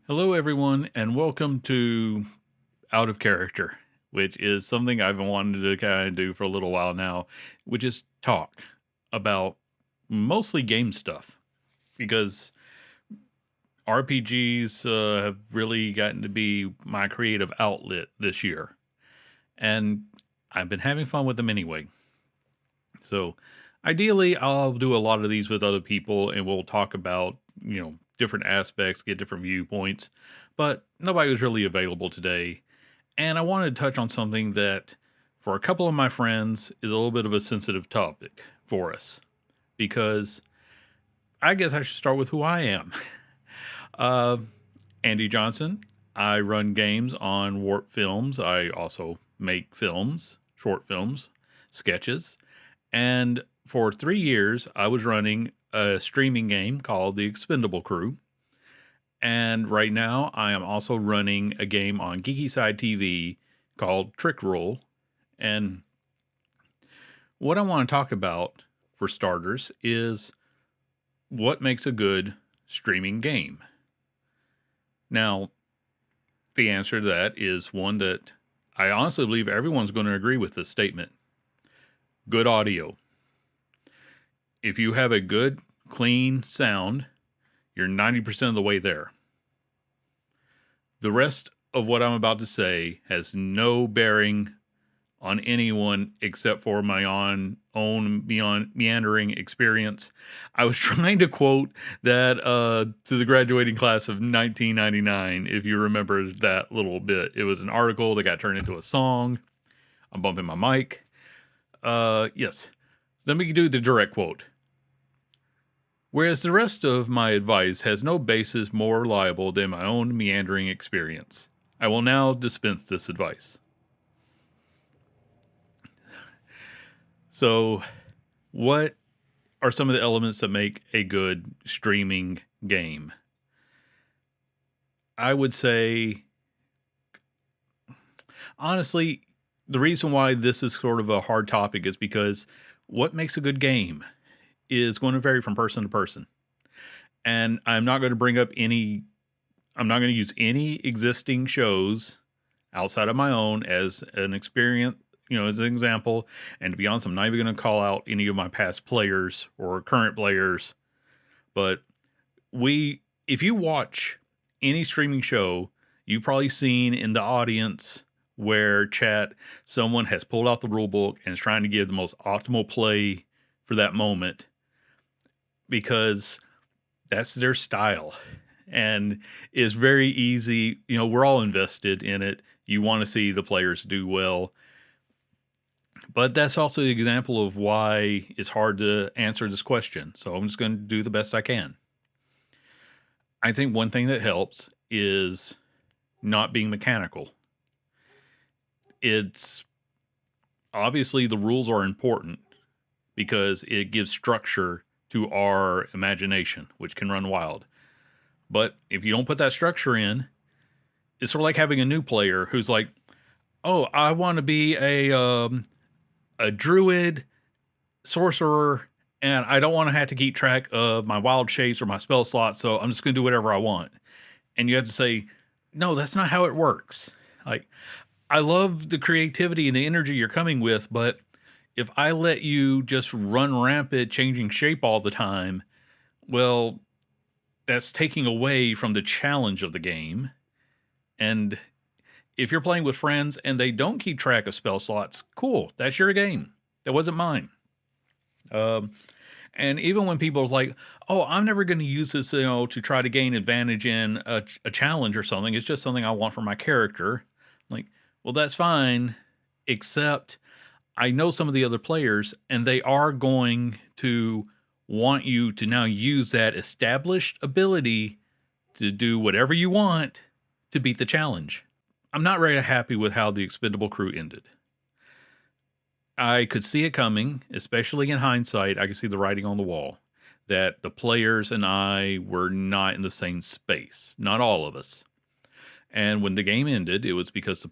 Hello, everyone, and welcome to Out of Character, which is something I've been wanting to kind of do for a little while now, which is talk about mostly game stuff because RPGs have really gotten to be my creative outlet this year, and I've been having fun with them anyway. So, ideally, I'll do a lot of these with other people, and we'll talk about different aspects, get different viewpoints. But nobody was really available today, and I wanted to touch on something that, for a couple of my friends, is a little bit of a sensitive topic for us because I guess I should start with who I am. Uh, Andy Johnson. I run games on Warp Films. I also make films, short films, sketches. And for 3 years, I was running a streaming game called The Expendable Crew. And right now, I am also running a game on Geeky Side TV called Trick Roll. And what I want to talk about, for starters, is what makes a good streaming game. Now, the answer to that is one that I honestly believe everyone's going to agree with this statement: good audio. If you have a good, clean sound, you're 90% of the way there. The rest of what I'm about to say has no bearing on anyone except for my own meandering experience. I was trying to quote that to the graduating class of 1999, if you remember that little bit. It was an article that got turned into a song. I'm bumping my mic. Yes. Let me do the direct quote. Whereas the rest of my advice has no basis more reliable than my own meandering experience, I will now dispense this advice. So, what are some of the elements that make a good streaming game? I would say, honestly, the reason why this is sort of a hard topic is because what makes a good game is going to vary from person to person. And I'm not going to bring up I'm not going to use any existing shows outside of my own as an experience, as an example. And to be honest, I'm not even going to call out any of my past players or current players. But if you watch any streaming show, you've probably seen in the audience where someone has pulled out the rule book and is trying to give the most optimal play for that moment because that's their style. And it's very easy. We're all invested in it. You want to see the players do well. But that's also the example of why it's hard to answer this question. So I'm just going to do the best I can. I think one thing that helps is not being mechanical. It's obviously the rules are important because it gives structure to our imagination, which can run wild. But if you don't put that structure in, it's sort of like having a new player who's like, "Oh, I want to be a druid sorcerer, and I don't want to have to keep track of my wild shapes or my spell slots, so I'm just going to do whatever I want." And you have to say, "No, that's not how it works." Like, I love the creativity and the energy you're coming with, but if I let you just run rampant, changing shape all the time, well, that's taking away from the challenge of the game. And if you're playing with friends and they don't keep track of spell slots, cool, that's your game. That wasn't mine. Um, and even when people are like, "Oh, I'm never going to use this, to try to gain advantage in a challenge or something. It's just something I want for my character." Like, well, that's fine, except I know some of the other players, and they are going to want you to now use that established ability to do whatever you want to beat the challenge. I'm not very happy with how the Expendable Crew ended. I could see it coming, especially in hindsight. I could see the writing on the wall that the players and I were not in the same space. Not all of us. And when the game ended, it was because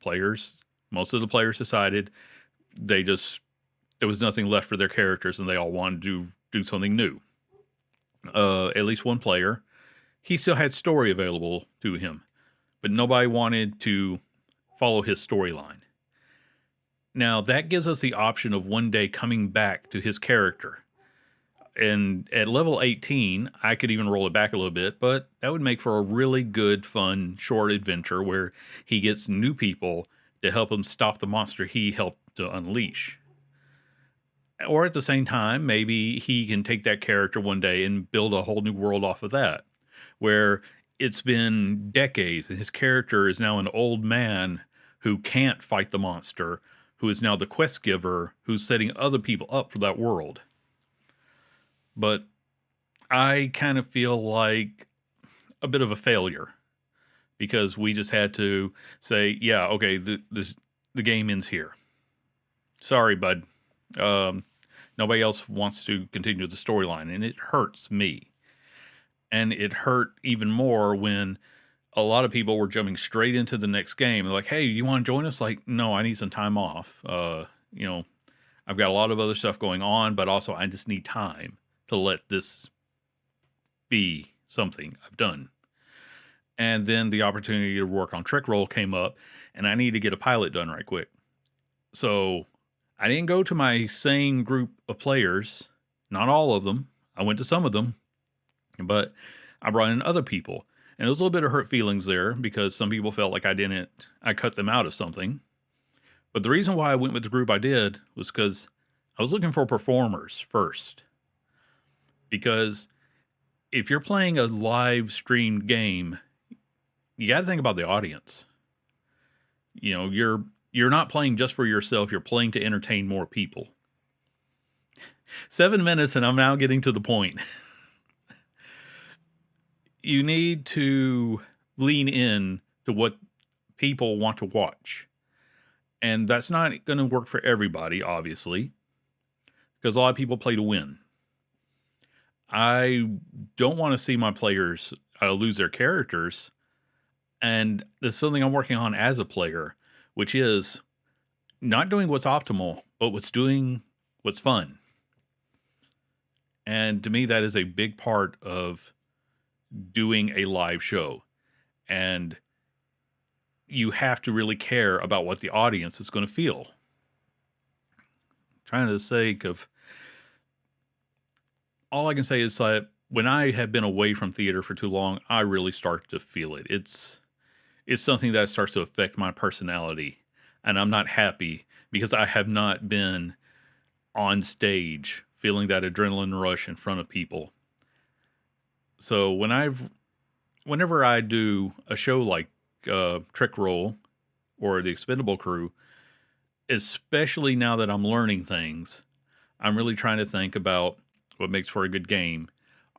most of the players decided there was nothing left for their characters and they all wanted to do something new. At least one player, he still had story available to him, but nobody wanted to follow his storyline. Now, that gives us the option of one day coming back to his character. And at level 18, I could even roll it back a little bit, but that would make for a really good, fun, short adventure where he gets new people to help him stop the monster he helped to unleash. Or at the same time, maybe he can take that character one day and build a whole new world off of that, where it's been decades and his character is now an old man who can't fight the monster, who is now the quest giver who's setting other people up for that world. But I kind of feel like a bit of a failure because we just had to say, yeah, okay, the game ends here. Sorry, bud. Nobody else wants to continue the storyline, and it hurts me. And it hurt even more when a lot of people were jumping straight into the next game. They're like, hey, you want to join us? Like, no, I need some time off. I've got a lot of other stuff going on, but also I just need time to let this be something I've done. And then the opportunity to work on Trick Roll came up, and I need to get a pilot done right quick. So I didn't go to my same group of players, not all of them. I went to some of them, but I brought in other people. And there was a little bit of hurt feelings there because some people felt like I cut them out of something. But the reason why I went with the group I did was because I was looking for performers first. Because if you're playing a live streamed game, you got to think about the audience. You're not playing just for yourself. You're playing to entertain more people. 7 minutes, and I'm now getting to the point. You need to lean in to what people want to watch. And that's not going to work for everybody, obviously, because a lot of people play to win. I don't want to see my players lose their characters. And there's something I'm working on as a player, which is not doing what's optimal, but what's fun. And to me, that is a big part of doing a live show. And you have to really care about what the audience is going to feel. Trying to think of all I can say is that when I have been away from theater for too long, I really start to feel it. It's something that starts to affect my personality, and I'm not happy because I have not been on stage feeling that adrenaline rush in front of people. So whenever I do a show like Trick Roll or the Expendable Crew, especially now that I'm learning things, I'm really trying to think about what makes for a good game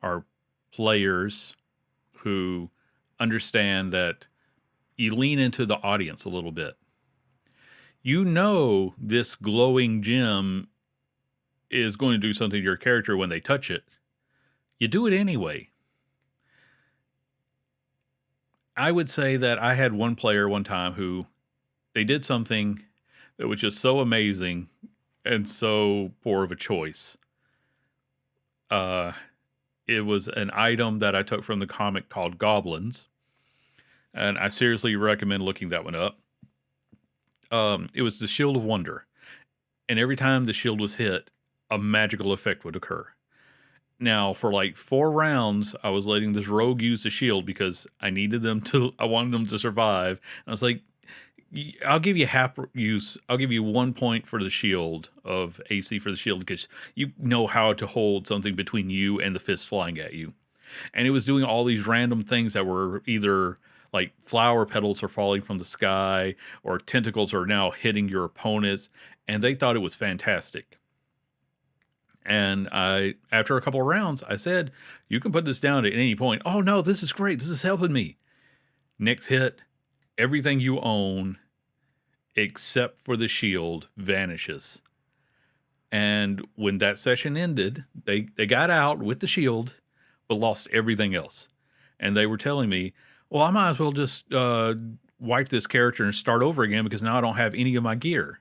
are players who understand that you lean into the audience a little bit. This glowing gem is going to do something to your character when they touch it. You do it anyway. I would say that I had one player one time who they did something that was just so amazing and so poor of a choice. It was an item that I took from the comic called Goblins, and I seriously recommend looking that one up. It was the Shield of Wonder, and every time the shield was hit, a magical effect would occur. Now, for like 4 rounds, I was letting this rogue use the shield because I wanted them to survive. And I was like, I'll give you half use. I'll give you 1 point for the shield of AC for the shield because you know how to hold something between you and the fist flying at you. And it was doing all these random things that were either like flower petals are falling from the sky or tentacles are now hitting your opponents. And they thought it was fantastic. And after a couple of rounds, I said, you can put this down at any point. Oh no, this is great. This is helping me. Next hit, everything you own except for the shield vanishes. And when that session ended, they got out with the shield, but lost everything else. And they were telling me, well, I might as well just wipe this character and start over again because now I don't have any of my gear.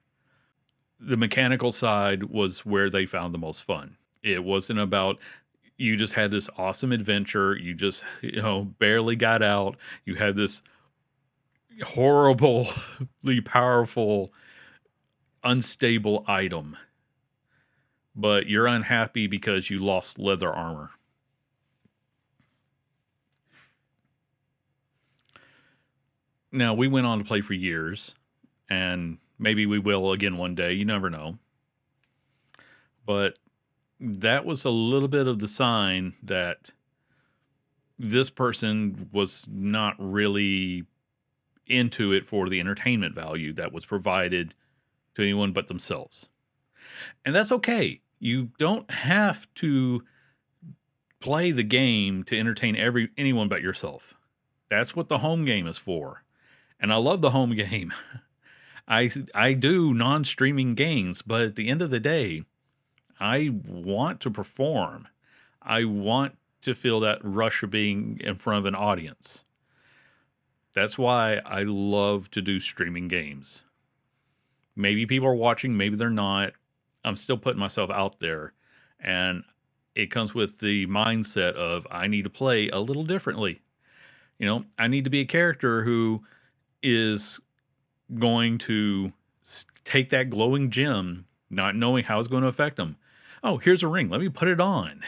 The mechanical side was where they found the most fun. It wasn't about, you just had this awesome adventure. You just, barely got out. You had this horribly powerful, unstable item, but you're unhappy because you lost leather armor. Now, we went on to play for years, and maybe we will again one day. You never know. But that was a little bit of the sign that this person was not really into it for the entertainment value that was provided to anyone but themselves. And that's okay. You don't have to play the game to entertain anyone but yourself. That's what the home game is for. And I love the home game. I do non-streaming games, but at the end of the day, I want to perform. I want to feel that rush of being in front of an audience. That's why I love to do streaming games. Maybe people are watching, maybe they're not. I'm still putting myself out there. And it comes with the mindset of I need to play a little differently. I need to be a character who is going to take that glowing gem, not knowing how it's going to affect them. Oh, here's a ring. Let me put it on.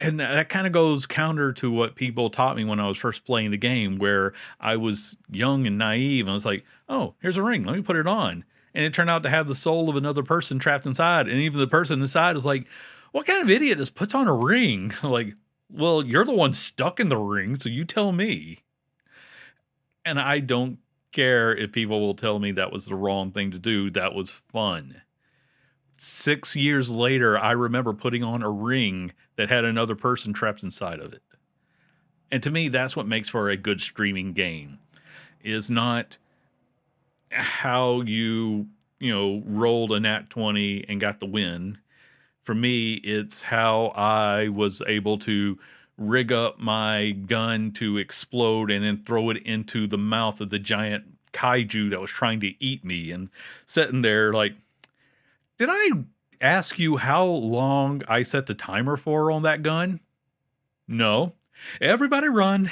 And that kind of goes counter to what people taught me when I was first playing the game, where I was young and naive. And I was like, oh, here's a ring. Let me put it on. And it turned out to have the soul of another person trapped inside. And even the person inside was like, what kind of idiot just puts on a ring? Like, well, you're the one stuck in the ring, so you tell me. And I don't care if people will tell me that was the wrong thing to do. That was fun. 6 years later, I remember putting on a ring that had another person trapped inside of it. And to me, that's what makes for a good streaming game, is not how you rolled a nat 20 and got the win. For me, it's how I was able to rig up my gun to explode and then throw it into the mouth of the giant kaiju that was trying to eat me, and sitting there like, did I ask you how long I set the timer for on that gun? No. Everybody run.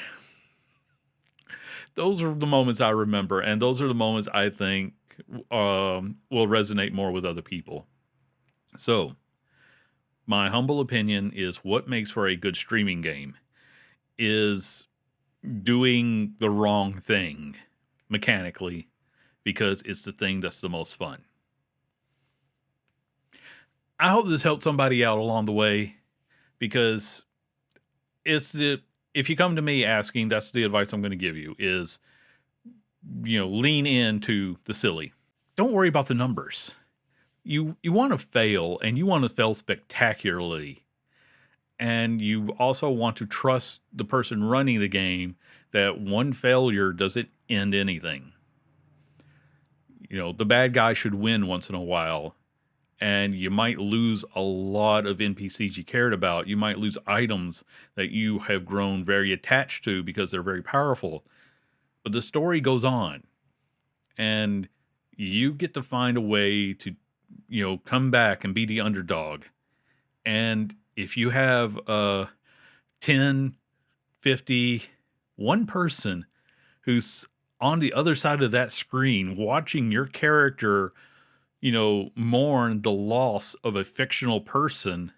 Those are the moments I remember, and those are the moments I think will resonate more with other people. So, my humble opinion is what makes for a good streaming game is doing the wrong thing mechanically, because it's the thing that's the most fun. I hope this helped somebody out along the way, because if you come to me asking, that's the advice I'm going to give you is, lean into the silly. Don't worry about the numbers. You want to fail, and you want to fail spectacularly. And you also want to trust the person running the game that one failure doesn't end anything. The bad guy should win once in a while, and you might lose a lot of NPCs you cared about. You might lose items that you have grown very attached to because they're very powerful. But the story goes on, and you get to find a way to, come back and be the underdog. And if you have 10, 50, one person who's on the other side of that screen watching your character, mourn the loss of a fictional person,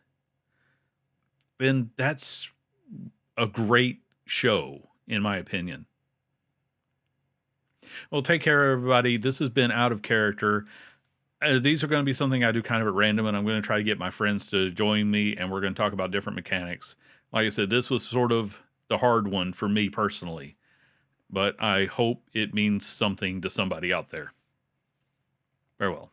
then that's a great show, in my opinion. Well, take care, everybody. This has been Out of Character. These are going to be something I do kind of at random, and I'm going to try to get my friends to join me, and we're going to talk about different mechanics. Like I said, this was sort of the hard one for me personally, but I hope it means something to somebody out there. Farewell.